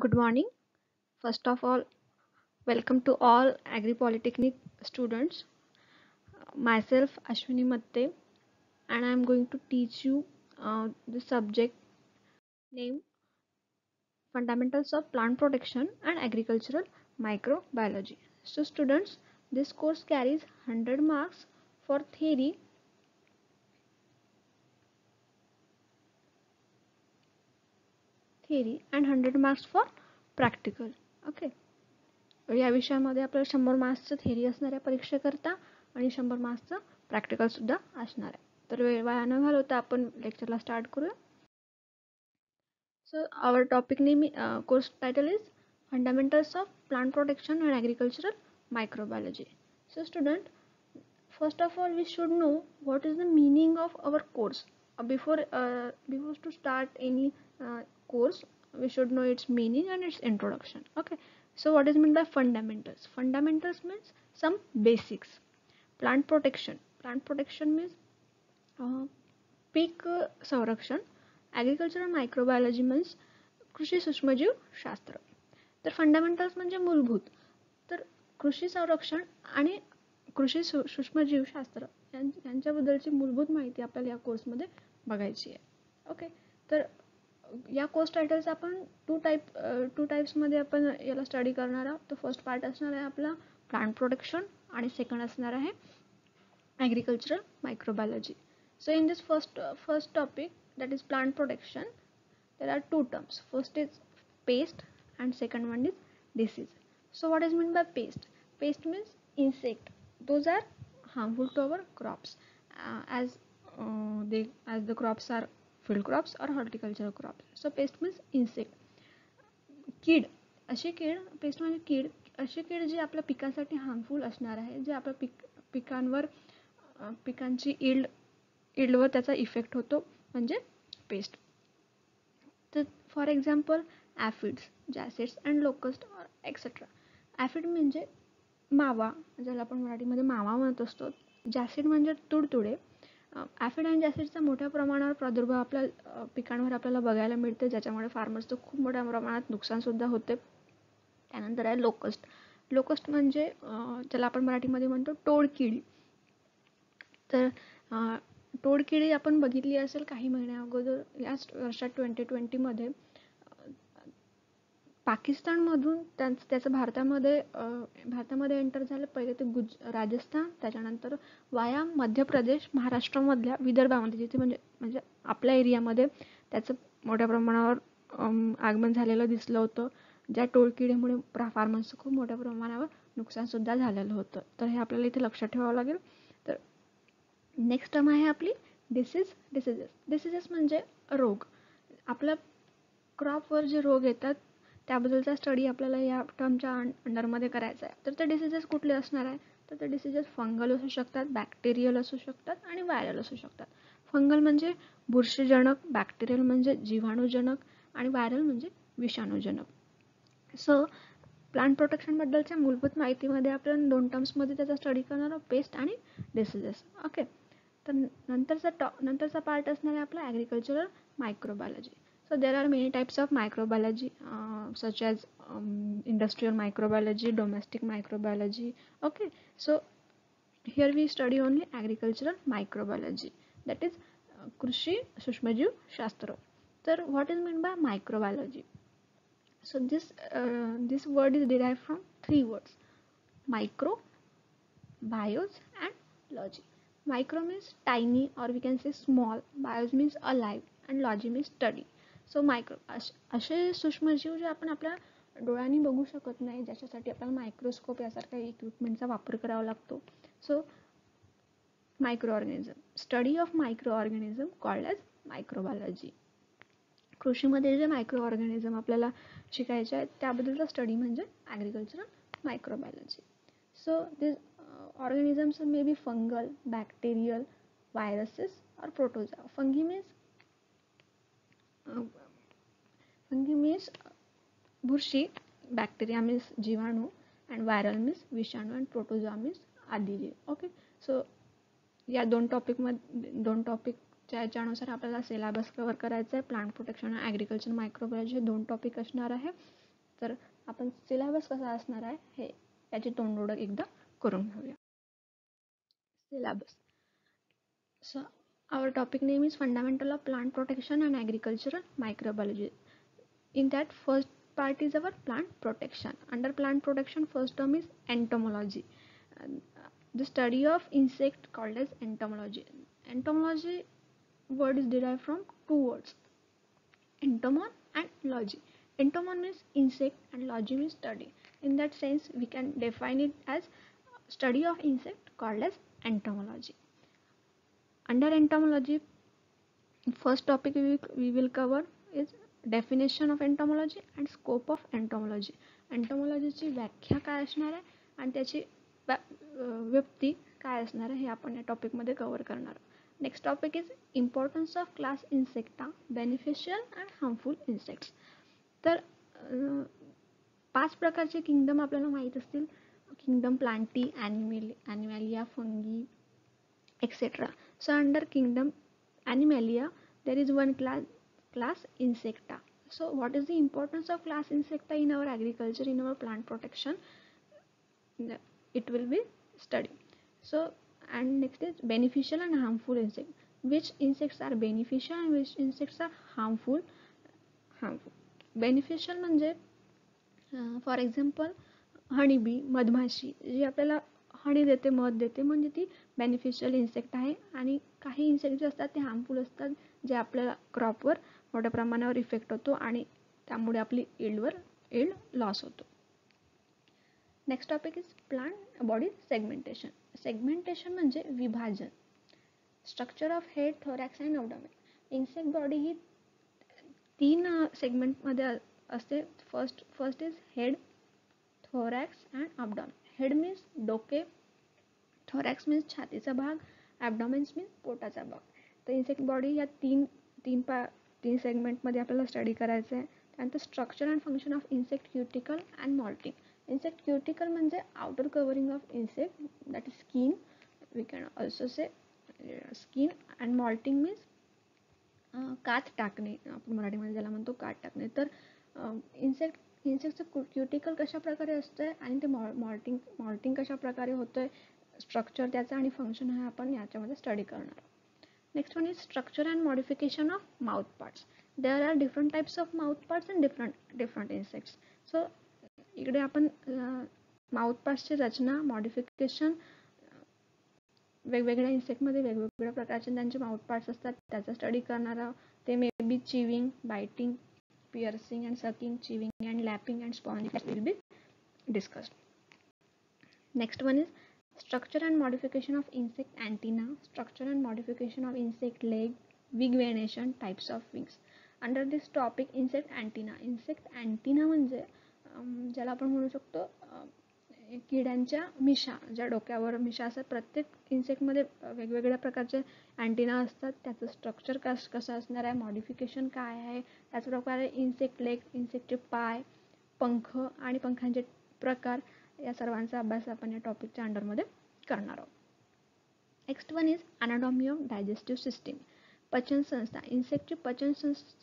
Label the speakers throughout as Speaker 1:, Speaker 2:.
Speaker 1: Good morning. First of all, welcome to all Agri Polytechnic students. Myself Ashwini Matte, and I am going to teach you the subject named Fundamentals of Plant Protection and Agricultural Microbiology. So, students, this course carries 100 marks for theory and 100 marks for practical. Okay. या विषयामध्ये आपल्याला 100 मार्क्सचं theory असणार आहे परीक्षेकरता आणि 100 मार्क्सचं practical सुद्धा असणार आहे. तर वेळ वाया न घालवता आपण लेक्चरला स्टार्ट करूया. So our topic name course title is fundamentals of plant protection and agricultural microbiology. So student, first of all we should know what is the meaning of our course. Before to start any course, we should know its meaning and its introduction. Okay, so what is meant by fundamentals? Fundamentals means some basics. Plant protection means पीक संरक्षण. Agricultural microbiology means कृषी सूक्ष्मजीव शास्त्र. तर fundamentals म्हणजे मूलभूत. तर कृषी संरक्षण आणि कृषी सूक्ष्मजीवशास्त्र यांच्याबद्दलची मूलभूत माहिती आपल्याला या कोर्समध्ये बघायची आहे. ओके, तर या कोर्स टायटल्स आपण टू टाईप्समध्ये आपण याला स्टडी करणार आहोत. तर फर्स्ट पार्ट असणार आहे आपला प्लांट प्रोटेक्शन आणि सेकंड असणार आहे agricultural microbiology. So in this first topic, that is plant protection, there are two terms. First is pest and second one is disease. So what is meant by pest? Pest means insect. Those are harmful to our crops as the crops are field crops or horticultural crops. So pest means insect. कीड, paste म्हणजे कीड, अशी कीड जी आपल्या पिकासाठी harmful असणार आहे, जे आपल्या पिकांवर पिकांची इल्डवर त्याचा इफेक्ट होतो म्हणजे पेस्ट. तर for example aphids, jassids and locust etcetera. Aphid म्हणजे मावा, ज्याला आपण मराठीमध्ये मावा म्हणत असतो. जॅसिड म्हणजे तुडतुडे. ॲफिड आणि जॅसिडचा मोठ्या प्रमाणावर प्रादुर्भाव आपल्या पिकांवर आपल्याला बघायला मिळते, ज्याच्यामुळे फार्मर्सचं खूप मोठ्या प्रमाणात नुकसानसुद्धा होते. त्यानंतर आहे लोकस्ट म्हणजे ज्याला आपण मराठीमध्ये म्हणतो टोळकिडी. तर टोळकिडी आपण बघितली असेल काही महिन्या अगोदर, याच वर्षात 2020मध्ये पाकिस्तानमधून त्याचं भारतामध्ये एंटर झालं. पहिले ते राजस्थान, त्याच्यानंतर वाया मध्य प्रदेश, महाराष्ट्रामधल्या विदर्भामध्ये, जिथे म्हणजे आपल्या एरियामध्ये त्याचं मोठ्या प्रमाणावर आगमन झालेलं दिसलं होतं, ज्या टोळकिडीमुळे फार्मर्सचं खूप मोठ्या प्रमाणावर नुकसानसुद्धा झालेलं होतं. तर हे आपल्याला इथे लक्षात ठेवावं लागेल. तर नेक्स्ट टर्म आहे आपली डिसीजेस म्हणजे रोग. आपल्या क्रॉपवर जे रोग येतात त्याबद्दलचा स्टडी आपल्याला या टर्मच्या अंडरमध्ये करायचा आहे. तर ते डिसीजेस कुठले असणार आहे? तर ते डिसीजेस फंगल असू शकतात, बॅक्टेरियल असू शकतात आणि व्हायरल असू शकतात. फंगल म्हणजे बुरशीजनक, बॅक्टेरियल म्हणजे जीवाणूजनक आणि व्हायरल म्हणजे विषाणूजनक. सो प्लांट प्रोटेक्शनबद्दलच्या मूलभूत माहितीमध्ये आपण 2 टर्म्समध्ये त्याचा स्टडी करणार आहोत, पेस्ट आणि डिसीजेस. ओके, तर नंतरचा पार्ट असणार आहे आपला agricultural microbiology. So there are many types of microbiology such as industrial microbiology, domestic microbiology. Okay, so here we study only agricultural microbiology, that is कृषी सूक्ष्मजीव शास्त्र. तर what is meant by microbiology? So this word is derived from 3 words: micro, bios and logy. Micro means tiny or we can say small, bios means alive and logy means study. So असे सूक्ष्मजीव जे आपण आपल्या डोळ्यांनी बघू शकत नाही, ज्याच्यासाठी आपल्याला मायक्रोस्कोप यासारख्या इक्विपमेंटचा वापर करावा लागतो. So micro organism, study of micro organism called as microbiology. कृषीमध्ये जे मायक्रो ऑर्गॅनिझम आपल्याला शिकायचे आहेत त्याबद्दलचा स्टडी म्हणजे agricultural microbiology. So this organisms may be fungal, bacterial, viruses or protozoa. Fungi means बुरशी, बॅक्टेरिया means जीवाणू, and viral means विषाणू, and protozoa means आदिजीव. ओके, सो या दोन टॉपिकच्या याच्यानुसार आपल्याला सिलेबस कव्हर करायचा आहे. प्लांट प्रोटेक्शन आणि ॲग्रिकल्चर मायक्रोबायोलॉजी हे 2 टॉपिक असणार आहे. तर आपण सिलेबस कसा असणार आहे हे याची तोंडओळख एकदा करून घेऊया. Syllabus. So our topic name is Fundamental of Plant Protection and Agricultural Microbiology. In that, first part is our plant protection. Under plant protection, first term is entomology. The study of insect called as entomology. Entomology word is derived from two words, entomon and logy. Entomon means insect and logy means study. In that sense, we can define it as study of insect called as entomology. Under entomology, first topic we will cover is definition of entomology and scope of entomology. Entomologyची व्याख्या काय असणार आहे आणि त्याची व्याप्ती काय असणार आहे हे आपण या टॉपिक मध्ये कव्हर करणार. Next topic is importance of class insecta, beneficial and harmful insects. तर 5 प्रकारचे किंगडम आपल्याला माहित असतील. Kingdom plantae, animalia, fungi, etc. So under kingdom Animalia there is one class Insecta. So what is the importance of class Insecta in our agriculture, in our plant protection? It will be studied. So and next is beneficial and harmful insect. Which insects are beneficial and which insects are harmful? Beneficial म्हणजे for example honeybee, मधमाशी जी आपल्याला हनी देते, मध देते, म्हणजे ती beneficial insect आहे. आणि काही इन्सेक्ट जे असतात ते हार्मफुल असतात, जे आपल्याला क्रॉपवर मोठ्या प्रमाणावर इफेक्ट होतो आणि त्यामुळे आपली यील्ड लॉस होतो. Next topic is plant body segmentation. Segmentation म्हणजे विभाजन. Structure of head, thorax and abdomen. Insect body ही 3 सेगमेंटमध्ये असते. First is head, thorax and abdomen. Head means डोके, थोरॅक्स मीन्स छातीचा भाग, ॲब्डोमेन्स मीन्स पोटाचा भाग. तर इन्सेक्ट बॉडी या तीन सेगमेंटमध्ये आपल्याला स्टडी करायचं आहे. त्यानंतर structure and function of insect cuticle and moulting. Insect cuticle म्हणजे outer covering of insect, that is skin, we can also say skin. And moulting means कात टाकणे, आपण मराठीमध्ये ज्याला म्हणतो कात टाकणे. तर इन्सेक्टचं क्युटिकल कशा प्रकारे असतं आणि ते मॉल्टिंग कशा प्रकारे होतंय, स्ट्रक्चर त्याचं आणि फंक्शन हे आपण याच्यामध्ये स्टडी करणार. Next one is structure and modification of mouth parts. There are different types of mouth parts and different insects. So इकडे आपण माउथ पार्ट्सची रचना, मॉडिफिकेशन, वेगवेगळ्या इन्सेक्टमध्ये वेगवेगळ्या प्रकारचे त्यांचे माउथ पार्ट्स असतात त्याचा स्टडी करणार आहोत. ते may be chewing, biting, piercing and sucking, chewing and lapping and spawning will be discussed. Next one is structure and modification of insect antenna, structure and modification of insect leg, wing venation, types of wings. Under this topic insect antenna म्हणजे ज्याला आपण म्हणू शकतो किड्यांच्या मिशा, ज्या डोक्यावर मिशा असतात. प्रत्येक इन्सेक्टमध्ये वेगवेगळ्या प्रकारचे अँटिना असतात. त्याचं स्ट्रक्चर कसं असणार आहे, मॉडिफिकेशन काय आहे, त्याचप्रकारे इन्सेक्ट लेग, इन्सेक्टचे पाय, पंख आणि पंखांचे प्रकार, या सर्वांचा अभ्यास आपण या टॉपिकच्या अंडरमध्ये करणार आहोत. Next one is anatomy of digestive system. पचन संस्था. इन्सेक्टची पचन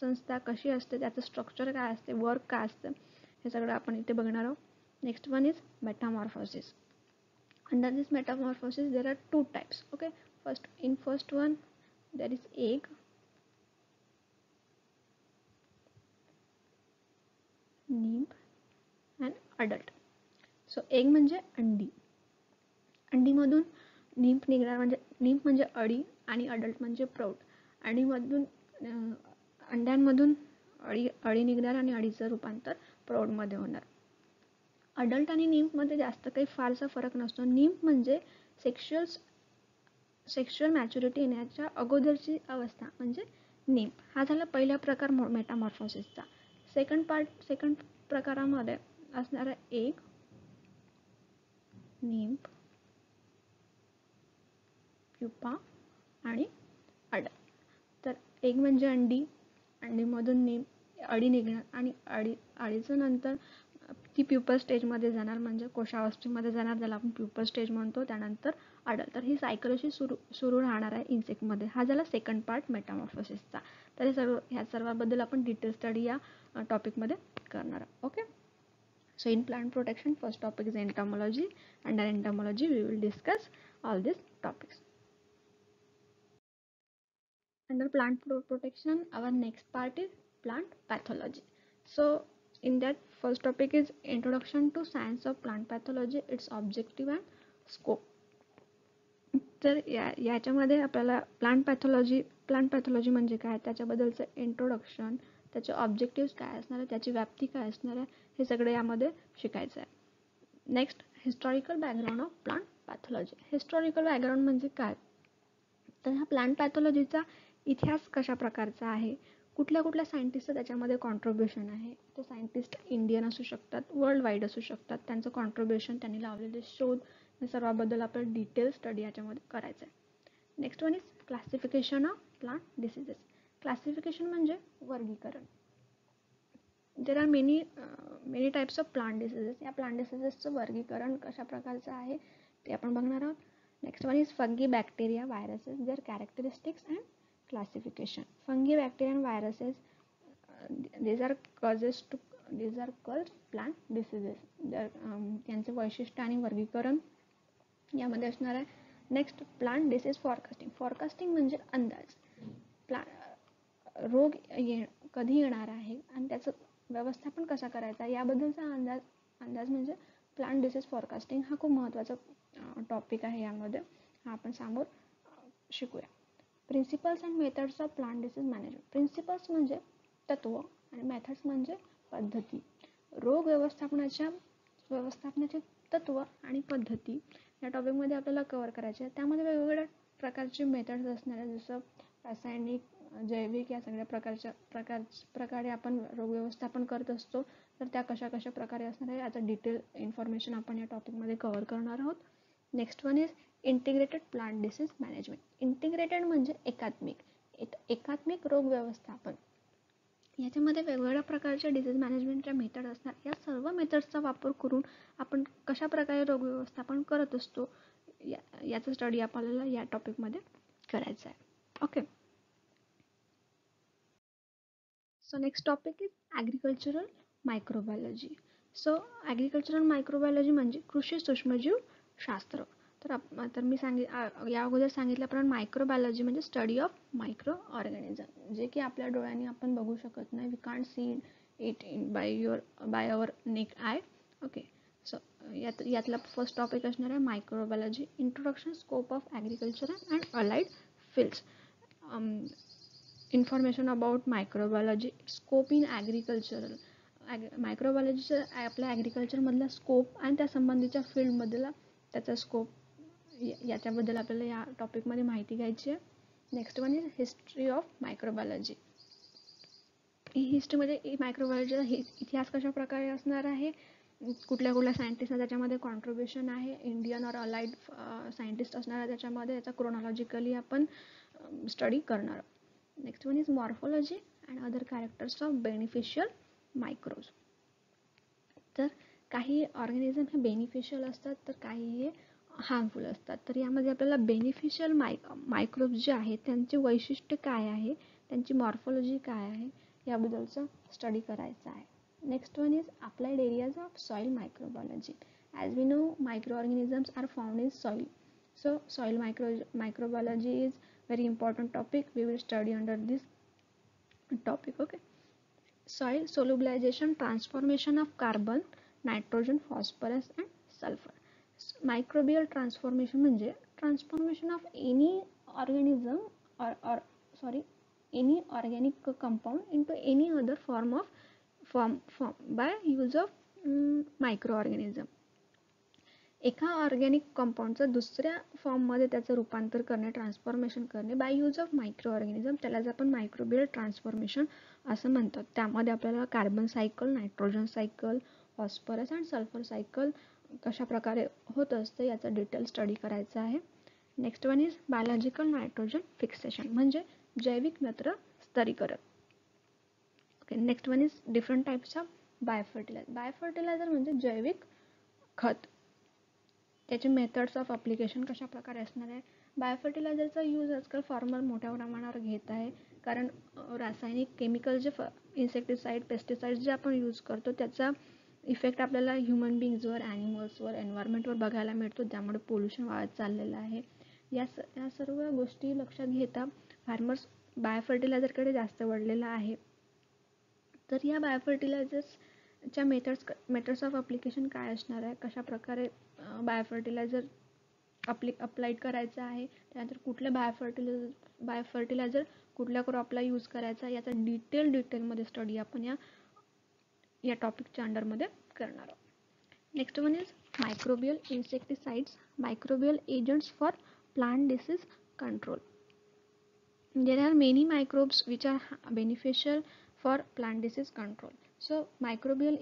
Speaker 1: संस्था कशी असते, त्याचं स्ट्रक्चर काय असते, वर्क काय असतं, हे सगळं आपण इथे बघणार आहोत. Next one is metamorphosis. Under this metamorphosis there are 2 types. Okay, first one there is egg, nymph and adult. So egg म्हणजे अंडी, अंडीमधून nymph निघणार, म्हणजे nymph म्हणजे अळी आणि adult म्हणजे प्रौढ. अंड्यांमधून अळी निघणार आणि अळीचं रूपांतर प्रौढमध्ये होणार. अडल्ट आणि nymph मध्ये जास्त काही फारसा फरक नसतो. nymph म्हणजे सेक्शुअल मॅच्युरिटी येण्याच्या अगोदरची अवस्था म्हणजे nymph. हा झाला पहिला प्रकार मेटामॉर्फोसिसचा. सेकंड प्रकारामध्ये असणारा एग, nymph, प्युपा आणि अडल्ट. तर एग म्हणजे अंडीमधून अळी निघणार आणि अळीचं नंतर ती प्युपर स्टेजमध्ये जाणार, म्हणजे कोशावस्थेमध्ये जाणार, ज्याला आपण प्युपर स्टेज म्हणतो. त्यानंतर अडल्ट. तर ही सायकल अशी सुरू राहणार आहे इन्सेक्टमध्ये. हा झाला सेकंड पार्ट मेटामॉर्फोसिसचा. तर ह्या सर्वाबद्दल आपण डिटेल स्टडी या टॉपिकमध्ये करणार आहोत. Okay. So in plant protection, first topic is entomology. Under entomology, we will discuss all these topics. Under plant protection, our next part is plant pathology. So in that, first topic is introduction to science of plant pathology, its objective and scope. तर याच्यामध्ये आपल्याला plant pathology म्हणजे काय, त्याच्याबद्दलचं introduction, त्याचे objective काय असणार आहे, त्याची व्याप्ती काय असणार आहे, हे सगळं यामध्ये शिकायचं आहे. Next, historical background of plant pathology. Historical background म्हणजे काय, तर ह्या प्लांट पॅथॉलॉजीचा इतिहास कशा प्रकारचा आहे, कुठल्या सायंटिस्टचं त्याच्यामध्ये कॉन्ट्रीब्युशन आहे. ते सायंटिस्ट इंडियन असू शकतात, वर्ल्ड वाईड असू शकतात, त्यांचं कॉन्ट्रीब्युशन, त्यांनी लावलेले शोध, या सर्वाबद्दल आपल्याला डिटेल स्टडी याच्यामध्ये करायचं आहे. Next one is classification of plant diseases. Classification म्हणजे वर्गीकरण. There are many types of plant diseases. या प्लांट डिसीजेसचं वर्गीकरण कशा प्रकारचं आहे ते आपण बघणार आहोत. Next one is fungi, bacteria, viruses, their characteristics and classification. Fungi, bacteria and viruses, these are called plant diseases. त्यांचे वैशिष्ट्य आणि वर्गीकरण यामध्ये असणार आहे. Next, plant disease forecasting. Forecasting म्हणजे अंदाज, रोग कधी येणार आहे आणि त्याचं व्यवस्थापन कसा करायचा याबद्दलचा अंदाज म्हणजे प्लांट डिसीज फॉरकास्टिंग. हा खूप महत्त्वाचा टॉपिक आहे, यामध्ये हा आपण समोर शिकूया. Principles and methods of plant disease management. Principles म्हणजे तत्व आणि मेथड्स म्हणजे पद्धती. रोग व्यवस्थापनाचे तत्व आणि पद्धती या टॉपिकमध्ये आपल्याला कव्हर करायचे आहे. त्यामध्ये वेगवेगळ्या प्रकारचे मेथड्स असणार आहे, जसं रासायनिक, जैविक, या सगळ्या प्रकारे आपण रोग व्यवस्थापन करत असतो. तर त्या कशा प्रकारे असणार आहे याचं डिटेल इन्फॉर्मेशन आपण या टॉपिकमध्ये कव्हर करणार आहोत. Next one is integrated plant disease management. Integrated म्हणजे एकात्मिक रोग व्यवस्थापन. याच्यामध्ये वेगवेगळ्या प्रकारच्या डिसीज मॅनेजमेंटच्या मेथड असणार. या सर्व मेथड्सचा वापर करून आपण कशा प्रकारे रोग व्यवस्थापन करत असतो याचा स्टडी आपल्याला या टॉपिकमध्ये करायचा आहे. Okay. So next topic is agricultural microbiology. So agricultural microbiology म्हणजे कृषी सूक्ष्मजीव शास्त्र. तर मी या अगोदर सांगितल्याप्रमाणे मायक्रोबायोलॉजी म्हणजे स्टडी ऑफ मायक्रो ऑर्गॅनिझम, जे की आपल्या डोळ्यांनी आपण बघू शकत नाही. We can't see it by our naked eye. Okay. So यातला फर्स्ट टॉपिक असणार आहे microbiology. Introduction, scope of agriculture and allied fields. Information about microbiology, scope in agricultural. मायक्रोबायोलॉजीचं आपल्या ॲग्रिकल्चरमधला स्कोप आणि त्या संबंधीच्या फील्डमधला त्याचा स्कोप, याच्याबद्दल आपल्याला या टॉपिकमध्ये माहिती घ्यायची आहे. Next one is history of microbiology. हिस्ट्रीमध्ये मायक्रोबायोलॉजीचा इतिहास कशा प्रकारे असणार आहे, कुठल्या सायंटिस्टना त्याच्यामध्ये कॉन्ट्रीब्युशन आहे, इंडियन और अलाइड सायंटिस्ट असणार आहे त्याच्यामध्ये, याचा क्रोनॉलॉजिकली आपण स्टडी करणार आहोत. Next one is morphology and other characters of beneficial micros. तर काही ऑर्गॅनिझम हे बेनिफिशियल असतात, तर काही हे हार्मफुल असतात. तर यामध्ये आपल्याला बेनिफिशियल मायक्रोब्स जे आहेत त्यांचे वैशिष्ट्य काय आहे, त्यांची मॉर्फोलॉजी काय आहे याबद्दलचं स्टडी करायचं आहे. Next one is applied areas of soil microbiology. As we know, microorganisms are found in soil. So soil microbiology is very important topic. We will study under this topic. Okay. Soil solubilization, transformation of carbon, nitrogen, phosphorus and sulfur. Microbial transformation म्हणजे transformation of any organism or any organic compound into any other form by use of microorganism. एका organic कंपाऊंडचं दुसऱ्या फॉर्ममध्ये त्याचं रूपांतर करणे, transformation करणे by use of micro organism, त्यालाच आपण मायक्रोबियल ट्रान्सफॉर्मेशन असं म्हणतात. त्यामध्ये आपल्याला carbon cycle, nitrogen cycle, phosphorus and sulphur cycle कशा प्रकारे होत असतं याचा डिटेल स्टडी करायचा आहे. Next one is biological nitrogen fixation म्हणजे जैविक नत्र स्तरीकरण. Okay. Next one is different types of biofertiliser. Biofertiliser म्हणजे जैविक खत. त्याचे मेथड्स ऑफ अप्लिकेशन कशा प्रकारे असणार आहे. बायोफर्टिलायझरचा यूज आजकाल फार्मर मोठ्या प्रमाणावर घेत आहे, कारण रासायनिक केमिकल जे इन्सेक्टिसाईड, पेस्टिसाईड जे आपण यूज करतो त्याचा इफेक्ट आपल्याला ह्युमन बिंग्सवर, ॲनिमल्सवर, एन्व्हायरमेंटवर बघायला मिळतो, ज्यामुळे पोल्युशन वाढत चाललेलं आहे. या सर्व गोष्टी लक्षात घेता फार्मर्स बायोफर्टिलायझरकडे जास्त वळलेला आहे. तर या बायोफर्टिलायझर्सच्या मेथड्स ऑफ अप्लिकेशन काय असणार आहे, कशा प्रकारे बायोफर्टिलायझर अप्लाइड करायचं आहे, त्यानंतर कुठले बायोफर्टिलायझर कुठल्या क्रॉपला यूज करायचा, याचा डिटेलमध्ये स्टडी आपण या टॉपिकच्या अंडरमध्ये करणार आहोत. Next one is microbial insecticides, microbial agents for plant disease control. There are many microbes which are beneficial for plant disease control. So microbial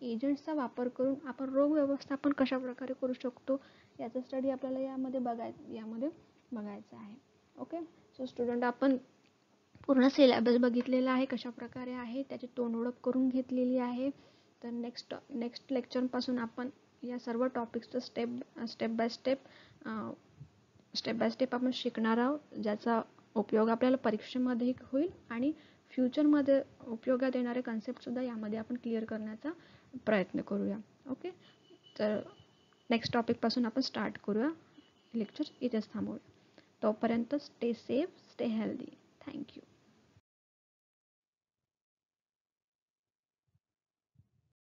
Speaker 1: agentsचा वापर करून आपण रोग व्यवस्थापन कशा प्रकारे करू शकतो याचा स्टडी आपल्याला यामध्ये बघायचा आहे. ओके, सो स्टुडंट आपण पूर्ण सिलेबस बघितलेला आहे, कशा प्रकारे आहे त्याची तोंड ओळख करून घेतलेली आहे. तर नेक्स्ट लेक्चरपासून आपण या सर्व टॉपिक्सचं स्टेप बाय स्टेप आपण शिकणार आहोत, ज्याचा उपयोग आपल्याला परीक्षेमध्ये होईल आणि फ्युचरमध्ये उपयोगात येणारे कन्सेप्टसुद्धा यामध्ये आपण क्लिअर करण्याचा प्रयत्न करूया. ओके, तर नेक्स्ट टॉपिकपासून आपण स्टार्ट करूया. लेक्चर इथेच थांबवूया. तोपर्यंत stay safe, stay healthy. Thank you.